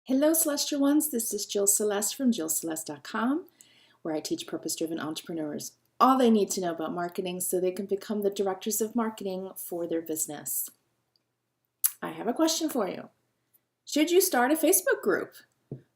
Hello, Celestial Ones. This is Jill Celeste from JillCeleste.com, where I teach purpose-driven entrepreneurs all they need to know about marketing so they can become the directors of marketing for their business. I have a question for you. Should you start a Facebook group?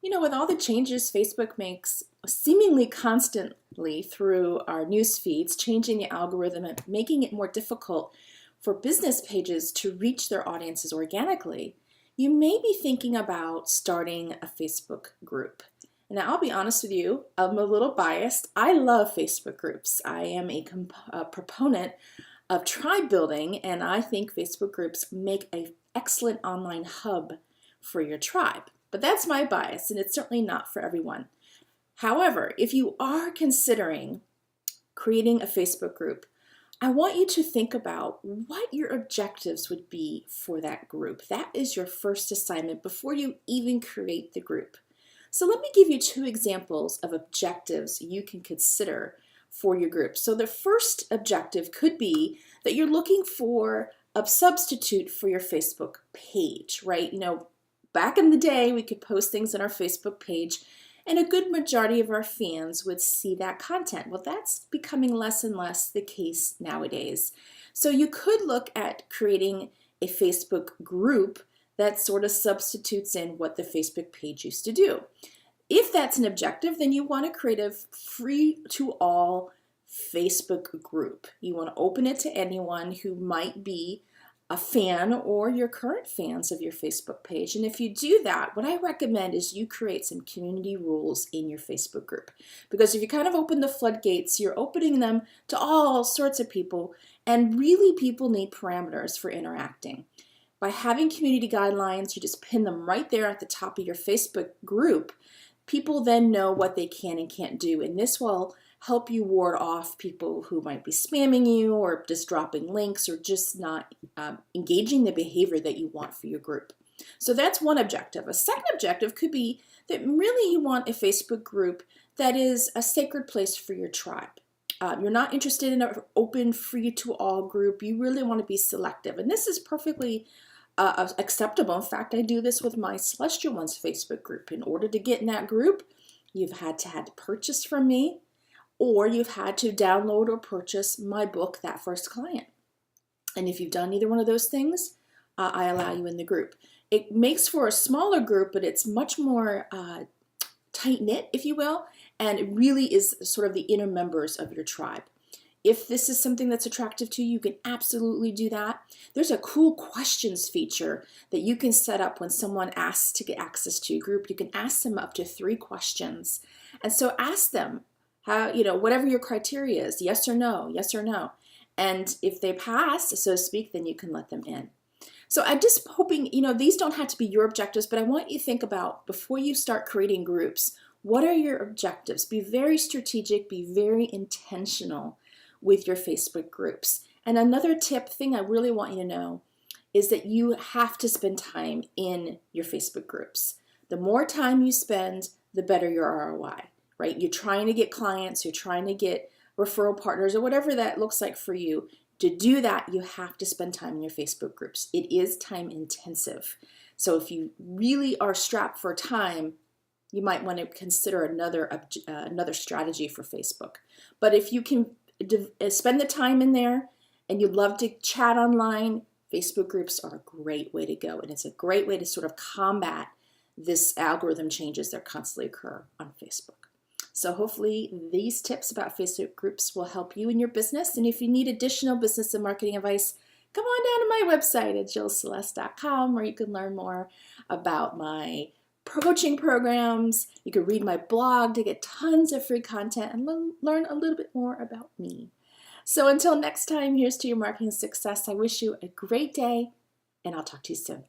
You know, with all the changes Facebook makes seemingly constantly through our news feeds, changing the algorithm and making it more difficult for business pages to reach their audiences organically, you may be thinking about starting a Facebook group. And I'll be honest with you, I'm a little biased. I love Facebook groups. I am a proponent of tribe building, and I think Facebook groups make an excellent online hub for your tribe. But that's my bias, and it's certainly not for everyone. However, if you are considering creating a Facebook group, I want you to think about what your objectives would be for that group. That is your first assignment before you even create the group. So let me give you two examples of objectives you can consider for your group. So the first objective could be that you're looking for a substitute for your Facebook page, right? You know, back in the day, we could post things on our Facebook page and a good majority of our fans would see that content. Well, that's becoming less and less the case nowadays. So you could look at creating a Facebook group that sort of substitutes in what the Facebook page used to do. If that's an objective, then you want to create a free-to-all Facebook group. You want to open it to anyone who might be a fan or your current fans of your Facebook page. And if you do that, what I recommend is you create some community rules in your Facebook group. Because if you kind of open the floodgates, you're opening them to all sorts of people, and really people need parameters for interacting. By having community guidelines, you just pin them right there at the top of your Facebook group. People then know what they can and can't do, and this will help you ward off people who might be spamming you or just dropping links or just not engaging the behavior that you want for your group. So that's one objective. A second objective could be that really you want a Facebook group that is a sacred place for your tribe. You're not interested in an open, free-to-all group. You really want to be selective. And this is perfectly acceptable. In fact, I do this with my Celestial Ones Facebook group. In order to get in that group, you've had to purchase from me, or you've had to download or purchase my book, That First Client. And if you've done either one of those things, I allow you in the group. It makes for a smaller group, but it's much more tight-knit, if you will, and it really is sort of the inner members of your tribe. If this is something that's attractive to you, you can absolutely do that. There's a cool questions feature that you can set up when someone asks to get access to your group. You can ask them up to 3 questions. And so ask them, how, you know, whatever your criteria is, yes or no, yes or no. And if they pass, so to speak, then you can let them in. So I'm just hoping, you know, these don't have to be your objectives, but I want you to think about, before you start creating groups, what are your objectives? Be very strategic, be very intentional with your Facebook groups. And another thing I really want you to know is that you have to spend time in your Facebook groups. The more time you spend, the better your ROI. Right? You're trying to get clients, you're trying to get referral partners, or whatever that looks like for you. To do that, you have to spend time in your Facebook groups. It is time intensive. So if you really are strapped for time, you might want to consider another strategy for Facebook. But if you can spend the time in there and you love to chat online, Facebook groups are a great way to go. And it's a great way to sort of combat this algorithm changes that constantly occur on Facebook. So hopefully these tips about Facebook groups will help you in your business. And if you need additional business and marketing advice, come on down to my website at JillCeleste.com, where you can learn more about my coaching programs. You can read my blog to get tons of free content and learn a little bit more about me. So until next time, here's to your marketing success. I wish you a great day, and I'll talk to you soon.